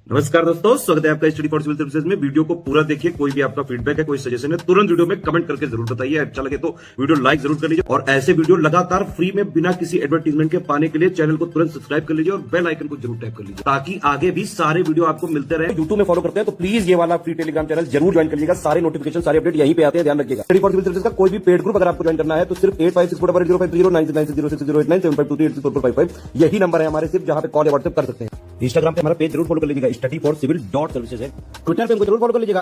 नमस्कार दोस्तों, स्वागत है आपका स्टडी फॉर सिविल सर्विसेज में। वीडियो को पूरा देखिए। कोई भी आपका फीडबैक है, कोई सजेशन है, तुरंत वीडियो में कमेंट करके जरूर बताइए। अच्छा लगे तो वीडियो लाइक जरूर कर लीजिए और ऐसे वीडियो लगातार फ्री में बिना किसी एडवर्टीजमेंट के पाने के लिए चैनल को तुरंत सब्सक्राइब कर लीजिए और बेल आइकन को जरूर टैप कर लीजिए ताकि आगे भी सारे वीडियो आपको मिलते रहे। यूट्यूब में फॉलो करते हैं तो प्लीज ये वाला फ्री टेलीग्राम चैनल जरूर ज्वाइन कर लीजिएगा। सारे नोटिफिकेशन, सारे अपडेट यहीं पे आते हैं, ध्यान रखिएगा। स्टडी फॉर सिविल सर्विसेज का कोई भी पेड ग्रुप अगर आपको ज्वाइन करना है तो सिर्फ 856480969060897523804555 यही नंबर है हमारे, सिर्फ जहां पे कॉल या व्हाट्सएप कर सकते हैं। इंस्टाग्राम पे हमारा पेज जरूर फॉलो कर लीजिएगा, स्टडी फॉर सिविल .सर्विसेज है। ट्विटर पे हमको जरूर फॉलो कर लीजिएगा,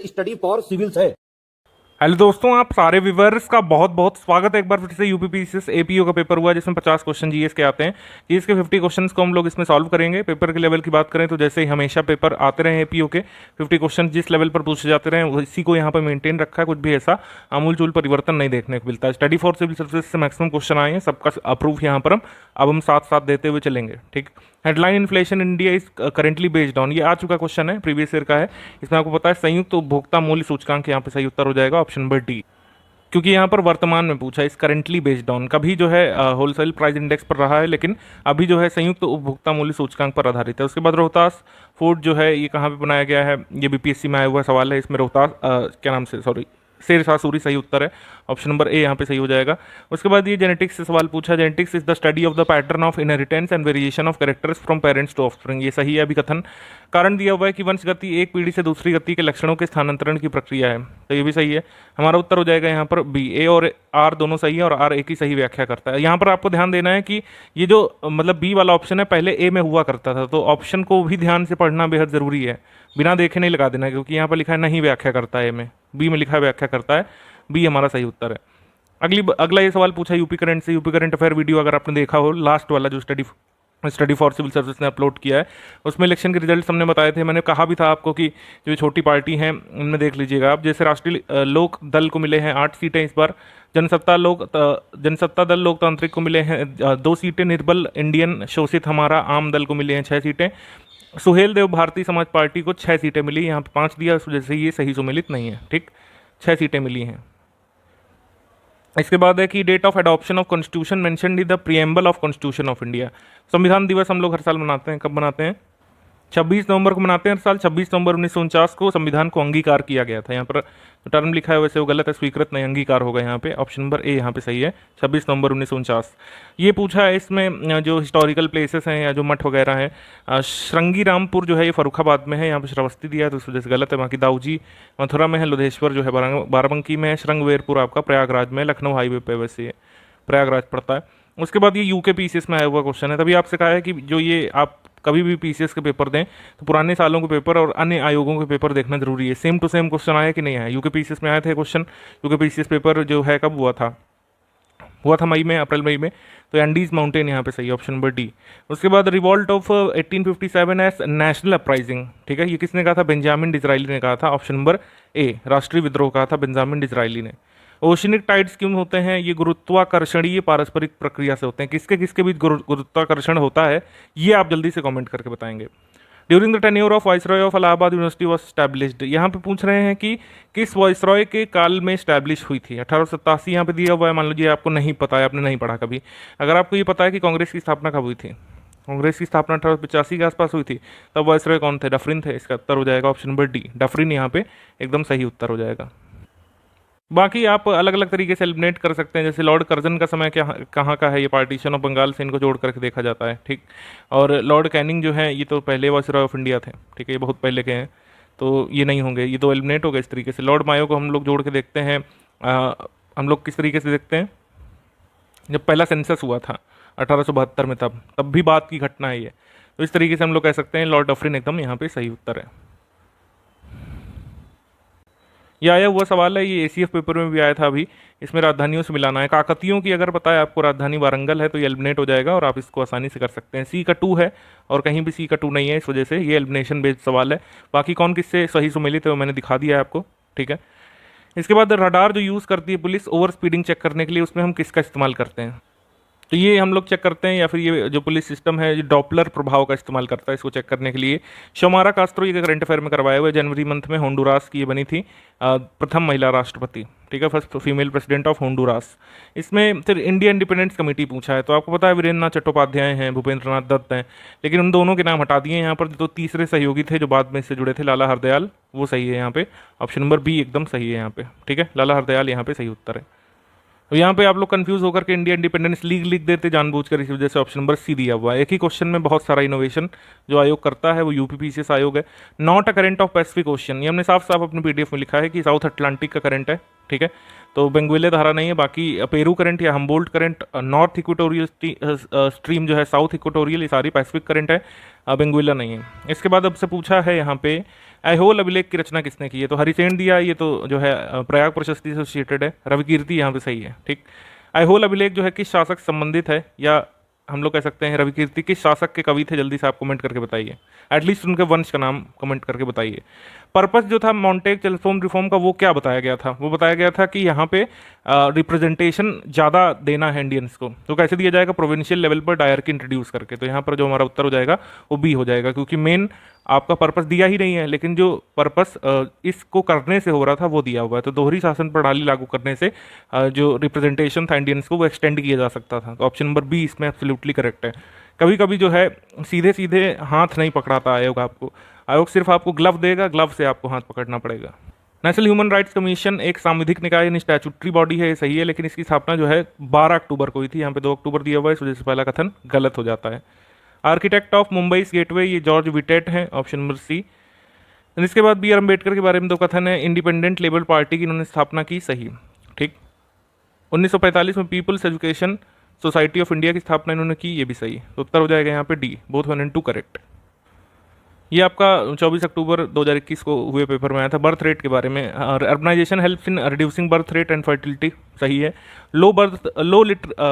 @study for civils है। हेलो दोस्तों, आप सारे व्यूवर्स का बहुत बहुत स्वागत है एक बार फिर से। यूपीपीसीएस एपीओ का पेपर हुआ जिसमें 50 क्वेश्चन जीएस के आते हैं। जीएस के 50 क्वेश्चंस को हम लोग इसमें सॉल्व करेंगे। पेपर के लेवल की बात करें तो जैसे ही हमेशा पेपर आते रहे एपीओ के 50 क्वेश्चन जिस लेवल पर पूछे जाते रहे इसी को यहाँ पर मेंटेन रखा है। कुछ भी ऐसा आमूल चूल परिवर्तन नहीं देखने को मिलता है। स्टडी फॉर सिविल सर्विसेज से मैक्सिमम क्वेश्चन आए हैं, सबका अप्रूव यहाँ पर हम साथ साथ देते हुए चलेंगे। ठीक, headline inflation India is currently based on, ये आ चुका क्वेश्चन है, प्रीवियस ईयर का है। इसमें आपको पता है संयुक्त उपभोक्ता मूल्य सूचकांक, यहाँ पे सही उत्तर हो जाएगा ऑप्शन नंबर डी, क्योंकि यहाँ पर वर्तमान में पूछा है। इस करेंटली बेस्ड ऑन कभी जो है होलसेल प्राइस इंडेक्स पर रहा है, लेकिन अभी जो है संयुक्त उपभोक्ता मूल्य सूचकांक पर आधारित है। उसके बाद रोहतास फोर्ट जो है ये कहाँ पे बनाया गया है, ये बीपीएससी में आया हुआ सवाल है। इसमें रोहतास क्या नाम से, सॉरी, शेरशाह सूरी सही उत्तर है, ऑप्शन नंबर ए यहाँ पे सही हो जाएगा। उसके बाद ये जेनेटिक्स से सवाल पूछा। Genetics is the study of the pattern of inheritance and variation of characters from parents to offspring, ये सही है अभी कथन। कारण दिया हुआ है कि वंशगति एक पीढ़ी से दूसरी गति के लक्षणों के स्थानांतरण की प्रक्रिया है, तो ये भी सही है। हमारा उत्तर हो जाएगा यहाँ पर बी। ए और आर दोनों सही है और आर एक ही सही व्याख्या करता है। यहाँ पर आपको ध्यान देना है कि ये जो मतलब बी वाला ऑप्शन है पहले ए में हुआ करता था, तो ऑप्शन को भी ध्यान से पढ़ना बेहद जरूरी है। बिना देखे नहीं लगा देना, क्योंकि यहाँ पर लिखा है नहीं व्याख्या करता है, ए में, बी में लिखा है व्याख्या करता है। बी हमारा सही उत्तर है। अगला ये सवाल पूछा यूपी करंट से। यूपी करंट अफेयर वीडियो अगर आपने देखा हो, लास्ट वाला जो स्टडी फॉर सिविल सर्विस ने अपलोड किया है, उसमें इलेक्शन के रिजल्ट हमने बताए थे। मैंने कहा भी था आपको कि जो छोटी पार्टी हैं उनमें देख लीजिएगा आप, जैसे राष्ट्रीय लोक दल को मिले हैं 8 सीटें इस बार, जनसत्ता दल लोकतांत्रिक को मिले हैं 2 सीटें, निर्बल इंडियन शोषित हमारा आम दल को मिले हैं 6 सीटें, सुहेल देव भारतीय समाज पार्टी को 6 सीटें मिली, यहाँ पे 5 दिया, इस वजह से ये सही सुमेलित नहीं है। ठीक, 6 सीटें मिली हैं। इसके बाद है कि date of adoption of constitution mentioned in the preamble of constitution of India. संविधान दिवस हम लोग हर साल मनाते हैं, कब मनाते हैं? 26 नवंबर को मनाते हैं हर साल। 26 नवंबर 1949 को संविधान को अंगीकार किया गया था। यहाँ पर टर्म लिखा है वैसे वो गलत है, स्वीकृत नहीं, अंगीकार होगा यहाँ पे, ऑप्शन नंबर ए यहाँ पे सही है, 26 नवंबर 1949। ये पूछा है इसमें जो हिस्टोरिकल प्लेसेस हैं या जो मठ वगैरह हैं, श्रृंगी रामपुर जो है ये फरुखाबाद में है, यहाँ पे श्रावस्ती दिया है तो इस वजह से गलत है। बाकी दाऊजी मथुरा में है, लुधेश्वर जो है बाराबंकी में है, श्रृंगवेरपुर आपका प्रयागराज में, लखनऊ हाईवे पे वैसे ये प्रयागराज पड़ता है। उसके बाद ये यूके पीसीएस में आया हुआ क्वेश्चन है। तभी आपसे कहा है कि जो ये आप कभी भी पीसीएस के पेपर दें तो पुराने सालों के पेपर और अन्य आयोगों के पेपर देखना जरूरी है। सेम टू सेम क्वेश्चन आया कि नहीं आया। यूके पीसीएस में आए थे क्वेश्चन। यूके पीसीएस पेपर जो है कब हुआ था मई में, अप्रैल मई में, तो एंडीज माउंटेन यहाँ पे सही, ऑप्शन नंबर डी। उसके बाद revolt of 1857 as national uprising, ठीक है, ये किसने कहा था? बेंजामिन डिज़राइली ने कहा था, ऑप्शन नंबर ए, राष्ट्रीय विद्रोह कहा था बेंजामिन डिज़राइली ने। ओशनिक टाइड्स क्यों होते हैं? ये गुरुत्वाकर्षणीय पारस्परिक प्रक्रिया से होते हैं। किसके किसके बीच गुरुत्वाकर्षण होता है ये आप जल्दी से कमेंट करके बताएंगे। During the tenure of viceroy of Allahabad university was established, यहाँ पे पूछ रहे हैं कि किस वाइसरॉय के काल में स्टैब्लिश हुई थी। 1887 यहाँ पे दिया हुआ है। मान लीजिए आपको नहीं पता है, आपने नहीं पढ़ा कभी, अगर आपको ये पता है कि कांग्रेस की स्थापना कब हुई थी, कांग्रेस की स्थापना 1885 के आसपास हुई थी, तब वाइसरॉय कौन थे? डफरिन थे। इसका उत्तर हो जाएगा ऑप्शन नंबर डी, डफरिन यहाँ पे एकदम सही उत्तर हो जाएगा। बाकी आप अलग अलग तरीके से एलिमिनेट कर सकते हैं, जैसे लॉर्ड कर्जन का समय क्या कहाँ का है, ये पार्टीशन ऑफ बंगाल से इनको जोड़ करके देखा जाता है। ठीक, और लॉर्ड कैनिंग जो है ये तो पहले वायसरॉय ऑफ इंडिया थे, ठीक है, ये बहुत पहले के हैं, तो ये नहीं होंगे, ये तो एलिमिनेट हो गए इस तरीके से। लॉर्ड मायो को हम लोग जोड़ के देखते हैं। हम लोग किस तरीके से देखते हैं? जब पहला सेंसस हुआ था 1872 में, तब भी बात की घटना है ये, तो इस तरीके से हम लोग कह सकते हैं लॉर्ड डफरिन एकदम यहाँ पे सही उत्तर है। ये आया हुआ सवाल है, ये एसीएफ पेपर में भी आया था अभी। इसमें राजधानियों से मिलाना है। काकतियों की अगर पता है आपको राजधानी वारंगल है तो ये एलिमिनेट हो जाएगा और आप इसको आसानी से कर सकते हैं। सी का 2 है और कहीं भी सी का 2 नहीं है, इस वजह से ये एलिमिनेशन बेस्ड सवाल है। बाकी कौन किससे सही सुमेलित है वो मैंने दिखा दिया है आपको, ठीक है। इसके बाद रडार जो यूज़ करती है पुलिस ओवर स्पीडिंग चेक करने के लिए, उसमें हम किसका इस्तेमाल करते हैं? तो ये हम लोग चेक करते हैं, या फिर ये जो पुलिस सिस्टम है ये डॉपलर प्रभाव का इस्तेमाल करता है इसको चेक करने के लिए। शोमारा कास्त्रो ये करंट अफेयर में करवाया हुआ है, जनवरी मंथ में होंडुरास की ये बनी थी प्रथम महिला राष्ट्रपति, ठीक है, first female president of Honduras. इसमें फिर इंडिया इंडिपेंडेंस कमेटी पूछा है, तो आपको पता है वीरेंद्र नाथ चट्टोपाध्याय हैं, भूपेंद्र नाथ दत्त हैं, लेकिन उन दोनों के नाम हटा दिए यहाँ पर। जो तीसरे सहयोगी थे जो बाद में इससे जुड़े थे, लाला हरदयाल, वो सही है यहाँ पे। ऑप्शन नंबर बी एकदम सही है यहाँ पे, ठीक है, लाला हरदयाल यहाँ पे सही उत्तर है। तो यहाँ पे आप लोग कंफ्यूज होकर के इंडिया इंडिपेंडेंस लीग लिख देते जानबूझकर, इस वजह से ऑप्शन नंबर सी दिया हुआ है। एक ही क्वेश्चन में बहुत सारा इनोवेशन जो आयोग करता है वो यूपीपीसीएस आयोग है। Not a current of Pacific ocean, ये हमने साफ साफ अपने पीडीएफ में लिखा है कि साउथ अटलांटिक का करंट है, ठीक है, तो बेंगुएले धारा नहीं है। बाकी पेरू करंट या Humboldt current, north equatorial stream जो है, साउथ इक्वेटोरियल, ये सारी पैसिफिक करंट है, बेंगुएला नहीं है। इसके बाद अब से पूछा है यहाँ पे ऐहोल अभिलेख की रचना किसने की है, तो हरिसेन दिया, ये तो जो है प्रयाग प्रशस्ति से एसोसिएटेड है। रविकीर्ति यहाँ पे सही है, ठीक। ऐहोल अभिलेख जो है किस शासक संबंधित है, या हम लोग कह सकते हैं रविकीर्ति किस शासक के कवि थे, जल्दी से आप कमेंट करके बताइए, एटलीस्ट उनके वंश का नाम कमेंट करके बताइए। पर्पस जो था मॉन्टेग टेलीफोन रिफॉर्म का, वो क्या बताया गया था, वो बताया गया था कि यहाँ पे रिप्रेजेंटेशन ज़्यादा देना है इंडियंस को। तो कैसे दिया जाएगा, प्रोविंशियल लेवल पर डायरकी इंट्रोड्यूस करके। तो यहाँ पर जो हमारा उत्तर हो जाएगा वो बी हो जाएगा, क्योंकि मेन आपका पर्पस दिया ही नहीं है, लेकिन जो पर्पस इसको करने से हो रहा था वो दिया हुआ है। तो दोहरी शासन प्रणाली लागू करने से जो रिप्रेजेंटेशन था इंडियंस को वो एक्सटेंड किया जा सकता था। तो ऑप्शन नंबर बी इसमें एब्सोल्युटली करेक्ट है। कभी कभी जो है सीधे सीधे हाथ नहीं पकड़ाता आयोग आपको, आयोग सिर्फ आपको ग्लव देगा, ग्लव से आपको हाथ पकड़ना पड़ेगा। नेशनल ह्यूमन राइट्स कमीशन एक सांविधिक निकाय यानी स्टैट्यूटरी बॉडी है, ये सही है, लेकिन इसकी स्थापना जो है 12 अक्टूबर को हुई थी। यहाँ पे 2 अक्टूबर दिया हुआ है, इस वजह से पहला कथन गलत हो जाता है। आर्किटेक्ट ऑफ मुंबई गेटवे ये जॉर्ज विटेट हैं, ऑप्शन नंबर सी। इसके बाद बी आर अम्बेडकर के बारे में 2 कथन है, इंडिपेंडेंट लेबर पार्टी की इन्होंने स्थापना की, सही, ठीक। 1945 में people's education society of India की स्थापना इन्होंने की, ये भी सही। तो उत्तर हो जाएगा यहाँ पे डी, बोथ 1 and 2 करेक्ट। ये आपका 24 अक्टूबर 2021 को हुए पेपर में आया था, बर्थ रेट के बारे में। Urbanisation helps in reducing birth rate and fertility, सही है।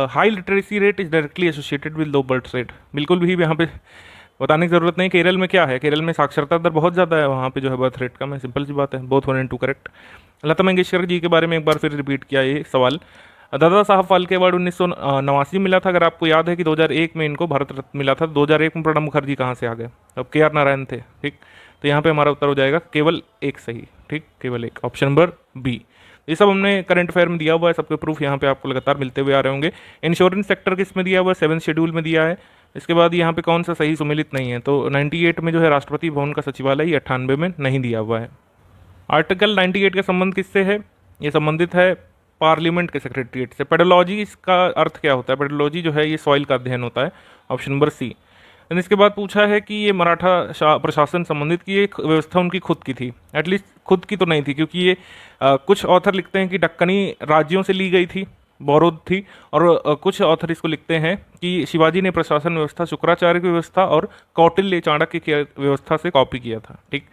High literacy rate is directly associated with low birth rate, बिल्कुल भी यहाँ पे बताने की जरूरत नहीं। केरल में क्या है, केरल में साक्षरता दर बहुत ज़्यादा है, वहाँ पे जो है बर्थ रेट कम है, सिंपल सी बात है, both 1 and 2 correct. Lata Mangeshkar ji के बारे में एक बार फिर रिपीट किया ये सवाल। दादा साहब फाल्के अवार्ड 1989 मिला था, अगर आपको याद है कि 2001 में इनको भारत रत्न मिला था। 2001 में प्रणब मुखर्जी कहाँ से आ गए, अब के आर नारायण थे, ठीक। तो यहाँ पे हमारा उत्तर हो जाएगा केवल एक सही, ठीक, केवल एक, ऑप्शन नंबर बी। ये सब हमने करंट अफेयर में दिया हुआ है, सबके प्रूफ यहाँ पे आपको लगातार मिलते हुए आ रहे होंगे। इंश्योरेंस सेक्टर किस में दिया हुआ है, 7th शेड्यूल में दिया है। इसके बाद यहाँ पे कौन सा सही सुमेलित नहीं है, तो 98 में जो है राष्ट्रपति भवन का सचिवालय, ये 98 में नहीं दिया हुआ है। आर्टिकल 98 का संबंध किससे है, ये संबंधित है पार्लियामेंट के सेक्रेटरीट से। पेडोलॉजी इसका अर्थ क्या होता है, पेडोलॉजी जो है ये सॉइल का अध्ययन होता है, ऑप्शन नंबर सी। इसके बाद पूछा है कि ये मराठा प्रशासन संबंधित की एक व्यवस्था उनकी खुद की थी, एटलीस्ट खुद की तो नहीं थी, क्योंकि ये कुछ ऑथर लिखते हैं कि दक्कनी राज्यों से ली गई थी, बोरोद थी, और कुछ ऑथर इसको लिखते हैं कि शिवाजी ने प्रशासन व्यवस्था शुक्राचार्य की व्यवस्था और कौटिल्य चाणक्य की व्यवस्था से कॉपी किया था, ठीक।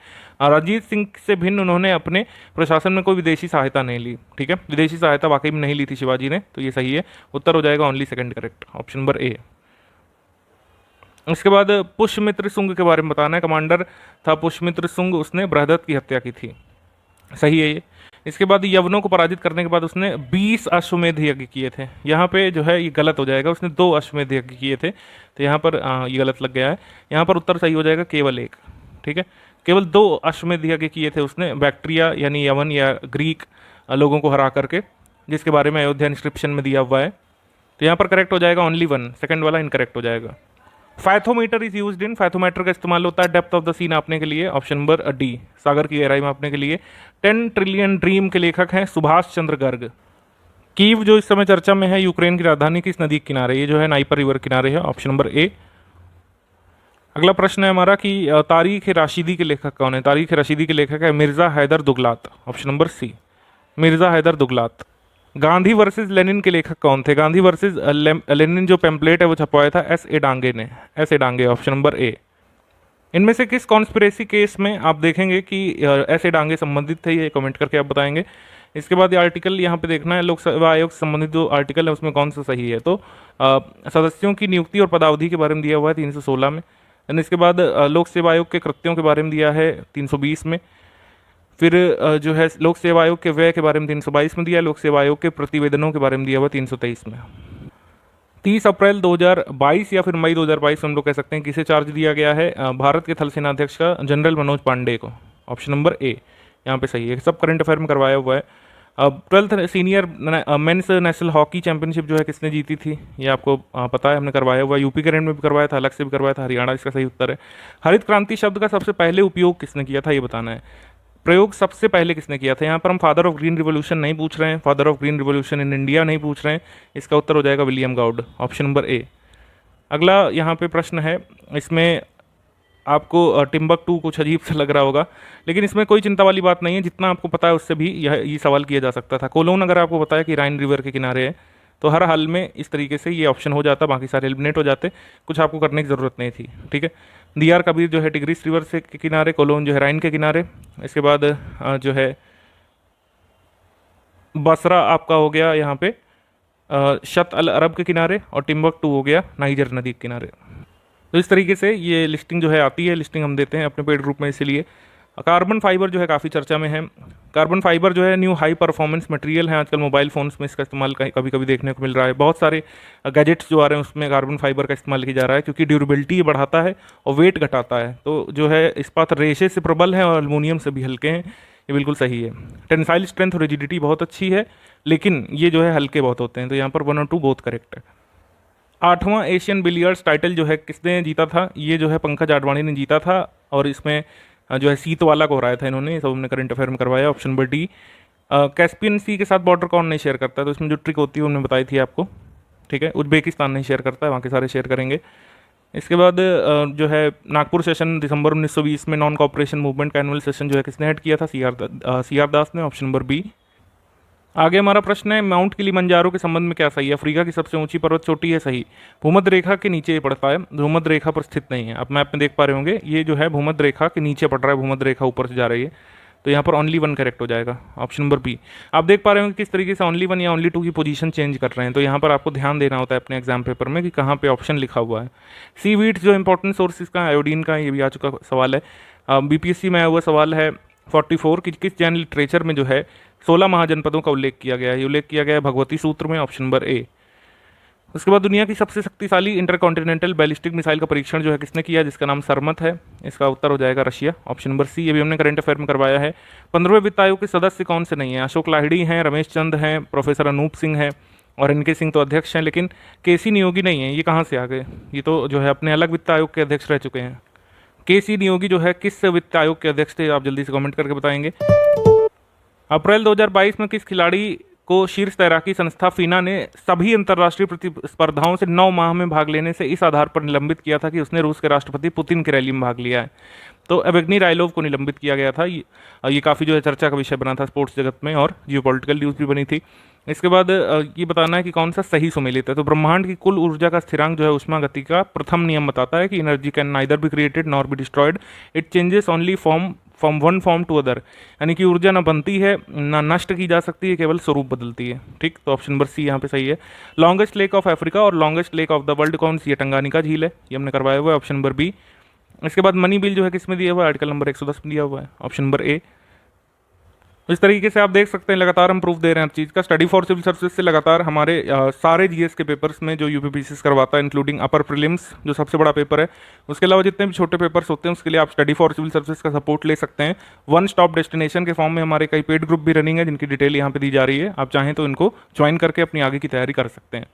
रंजीत सिंह से भिन्न उन्होंने अपने प्रशासन में कोई विदेशी सहायता नहीं ली, ठीक है, विदेशी सहायता वाकई में नहीं ली थी शिवाजी ने, तो ये सही है। उत्तर हो जाएगा only second correct, option number ए। इसके बाद पुष्यमित्र शुंग के बारे में बताना है, कमांडर था पुष्यमित्र शुंग, उसने बृहदत्त की हत्या की थी, सही है ये। इसके बाद यवनों को पराजित करने के बाद उसने 20 अश्वमेध यज्ञ किए थे, यहाँ पे जो है ये गलत हो जाएगा, उसने 2 अश्वमेध यज्ञ किए थे, तो यहाँ पर ये गलत लग गया है। यहाँ पर उत्तर सही हो जाएगा केवल एक, ठीक है, केवल 2 अश्वमेध यज्ञ किए थे उसने, बैक्ट्रिया यानी यवन या ग्रीक लोगों को हरा करके, जिसके बारे में अयोध्या इंस्क्रिप्शन में दिया हुआ है। तो यहाँ पर करेक्ट हो जाएगा ओनली 1, सेकंड वाला इनकरेक्ट हो जाएगा। फाइथोमीटर इज यूज्ड इन, फाइथोमीटर का इस्तेमाल होता है डेप्थ ऑफ द सी नापने के लिए, ऑप्शन नंबर डी, सागर की गहराई मापने के लिए। 10 ट्रिलियन ड्रीम के लेखक हैं सुभाष चंद्र गर्ग। कीव जो इस समय चर्चा में है, यूक्रेन की राजधानी, किस नदी के किनारे, ये जो है नाइपर रिवर किनारे है, ऑप्शन नंबर ए। अगला प्रश्न है हमारा कि तारीख राशिदी के लेखक कौन है, तारीख राशिदी के लेखक है Mirza Haidar Dughlat, option number C, Mirza Haidar Dughlat. Gandhi versus Lenin के लेखक कौन थे, गांधी वर्सेस लेनिन जो पेम्पलेट है वो छपवाया था एस ए डांगे ने, S A Dange, option number A. इनमें से किस कॉन्स्पिरेसी केस में आप देखेंगे कि एस ए डांगे संबंधित थे, ये कमेंट करके आप बताएंगे। इसके बाद ये आर्टिकल यहाँ पे देखना है, लोकसेवा आयोग से संबंधित जो आर्टिकल है उसमें कौन सा सही है, तो सदस्यों की नियुक्ति और पदावधि के बारे में दिया हुआ है 316 में। इसके बाद लोक सेवा आयोग के कृत्यों के बारे में दिया है 320 में। फिर जो है लोक सेवा आयोग के व्यय के बारे में 322 में दिया है, लोक सेवा आयोग के प्रतिवेदनों के बारे में दिया हुआ 323 में। 30 अप्रैल 2022 या फिर मई 2022 हम लोग कह सकते हैं किसे चार्ज दिया गया है? भारत के थल सेनाध्यक्ष का जनरल मनोज पांडे को। ऑप्शन नंबर ए यहाँ पे सही है। सब करंट अफेयर में करवाया हुआ है। अब 12th senior mains national hockey championship जो है किसने जीती थी? ये आपको पता है, हमने करवाया हुआ है। यूपी के रेंज में भी करवाया था, अलग से भी करवाया था। हरियाणा इसका सही उत्तर है। हरित क्रांति शब्द का सबसे पहले उपयोग किसने किया था, ये बताना है। प्रयोग सबसे पहले किसने किया था? यहाँ पर हम फादर ऑफ ग्रीन रिवोल्यूशन नहीं पूछ रहे हैं, father of green revolution in India नहीं पूछ रहे हैं। इसका उत्तर हो जाएगा विलियम गाउड। ऑप्शन नंबर ए। अगला यहाँ पे प्रश्न है, इसमें आपको टिम्बकटू कुछ अजीब सा लग रहा होगा, लेकिन इसमें कोई चिंता वाली बात नहीं है। जितना आपको पता है उससे भी ये सवाल किया जा सकता था। कोलोन अगर आपको पता है कि राइन रिवर के किनारे है, तो हर हाल में इस तरीके से ये ऑप्शन हो जाता, बाकी सारे एलिमिनेट हो जाते, कुछ आपको करने की ज़रूरत नहीं थी। ठीक है। दियार कबीर जो है टिग्रिस रिवर से के किनारे, कोलोन जो है राइन के किनारे। इसके बाद जो है बसरा आपका हो गया यहाँ पे शत अल अरब के किनारे, और टिम्बकटू हो गया नाइजर नदी के किनारे। तो इस तरीके से ये लिस्टिंग जो है आती है, लिस्टिंग हम देते हैं अपने पेड ग्रुप में। इसीलिए कार्बन फाइबर जो है काफ़ी चर्चा में है। कार्बन फाइबर जो है न्यू हाई परफॉर्मेंस मटेरियल है। आजकल मोबाइल फ़ोन्स में इसका इस्तेमाल कभी कभी देखने को मिल रहा है। बहुत सारे गैजेट्स जो आ रहे हैं उसमें कार्बन फाइबर का इस्तेमाल किया जा रहा है, क्योंकि ड्यूरेबिलिटी बढ़ाता है और वेट घटाता है। तो जो है इस्पात रेशे से प्रबल है और एल्युमिनियम से भी हल्के हैं। ये बिल्कुल सही है। टेंसाइल स्ट्रेंथ और रिजिडिटी बहुत अच्छी है, लेकिन ये जो है हल्के बहुत होते हैं। तो यहाँ पर 1 और 2 बहुत करेक्ट है। 8वां एशियन बिलियर्ड्स टाइटल जो है किसने जीता था? ये जो है पंकज आडवाणी ने जीता था, और इसमें जो है सीत वाला को हराया था इन्होंने। सब हमने करंट अफेयर में करवाया। Option number D. कैस्पियन सी के साथ बॉर्डर कौन नहीं शेयर करता है? तो इसमें जो ट्रिक होती है उन्होंने बताई थी आपको। ठीक है। उज्बेकिस्तान नहीं शेयर करता है, बाकी सारे शेयर करेंगे। इसके बाद जो है नागपुर सेशन दिसंबर 1920 में नॉन कॉपरेशन मूवमेंट का एनुअल सेशन जो है किसने हेड किया था? सी आर दास ने। Option number B. आगे हमारा प्रश्न है, माउंट किलिमंजारो के संबंध में क्या सही है? अफ्रीका की सबसे ऊंची पर्वत चोटी है, सही। भूमध्य रेखा के नीचे ये पड़ता है, भूमध्य रेखा पर स्थित नहीं है। आप मैप में देख पा रहे होंगे, ये जो है भूमध्य रेखा के नीचे पड़ रहा है, भूमध्य रेखा ऊपर से जा रही है। तो यहाँ पर ओनली 1 करेक्ट हो जाएगा। Option number B. आप देख पा रहे होंगे किस तरीके से ओनली 1 या ओनली 2 की पोजीशन चेंज कर रहे हैं। तो यहाँ पर आपको ध्यान देना होता है अपने एग्जाम पेपर में कि कहाँ पे ऑप्शन लिखा हुआ है। सी वीट जो इंपॉर्टेंट सोर्सेज का आयोडीन का, ये भी आ चुका सवाल है। बीपीएससी में आया हुआ सवाल है 44 कि किस जैन लिटरेचर में जो है 16 महाजनपदों का उल्लेख किया गया है? ये उल्लेख किया गया है भगवती सूत्र में। ऑप्शन नंबर ए। उसके बाद दुनिया की सबसे शक्तिशाली इंटरकॉन्टिनेंटल बैलिस्टिक मिसाइल का परीक्षण जो है किसने किया, जिसका नाम सरमत है? इसका उत्तर हो जाएगा रशिया। ऑप्शन नंबर सी। ये भी हमने करंट अफेयर में करवाया है। 15वें वित्त आयोग के सदस्य कौन से नहीं है? अशोक लाहिड़ी हैं, रमेश चंद हैं, प्रोफेसर अनूप सिंह हैं, और इनके सिंह तो अध्यक्ष हैं, लेकिन केसी नियोगी नहीं है। ये कहाँ से आ गए? ये तो जो है अपने अलग वित्त आयोग के अध्यक्ष रह चुके हैं। केसी नियोगी जो है किस वित्त आयोग के अध्यक्ष थे? आप जल्दी से कमेंट करके बताएंगे। अप्रैल 2022 में किस खिलाड़ी को शीर्ष तैराकी संस्था फीना ने सभी अंतर्राष्ट्रीय प्रतिस्पर्धाओं से 9 माह में भाग लेने से इस आधार पर निलंबित किया था कि उसने रूस के राष्ट्रपति पुतिन की रैली में भाग लिया है? तो एवेग्नी राइलोव को निलंबित किया गया था। ये काफ़ी जो है चर्चा का विषय बना था स्पोर्ट्स जगत में, और जियोपॉलिटिकल न्यूज़ भी बनी थी। इसके बाद ये बताना है कि कौन सा सही सुमेलित है। तो ब्रह्मांड की कुल ऊर्जा का स्थिरांक जो है उष्मा गति का प्रथम नियम बताता है कि energy can neither be created nor be destroyed, it changes only from one form to other. यानी कि ऊर्जा ना बनती है ना नष्ट की जा सकती है, केवल स्वरूप बदलती है। ठीक। तो ऑप्शन नंबर सी यहाँ पे सही है। लॉन्गेस्ट लेक ऑफ अफ्रीका और longest lake of the world कौन सी है? टंगानिका झील है। ये हमने करवाया हुआ है। Option number B. इसके बाद मनी बिल जो है किसमें दिया हुआ है? आर्टिकल नंबर 110 में दिया हुआ है। ऑप्शन नंबर ए। इस तरीके से आप देख सकते हैं लगातार हम प्रूफ दे रहे हैं हर चीज़ का। स्टडी फॉर सिविल सर्विसेज से लगातार हमारे सारे जीएस के पेपर्स में जो यूपीपीसीएस करवाता है, इंक्लूडिंग अपर प्रीलिम्स जो सबसे बड़ा पेपर है, उसके अलावा जितने भी छोटे पेपर्स होते हैं उसके लिए आप स्टडी फॉर सिविल सर्विसेज का सपोर्ट ले सकते हैं। 1 स्टॉप डेस्टिनेशन के फॉर्म में हमारे कई पेड ग्रुप भी रनिंग है, जिनकी डिटेल यहाँ पे दी जा रही है। आप चाहें तो इनको ज्वाइन करके अपनी आगे की तैयारी कर सकते हैं।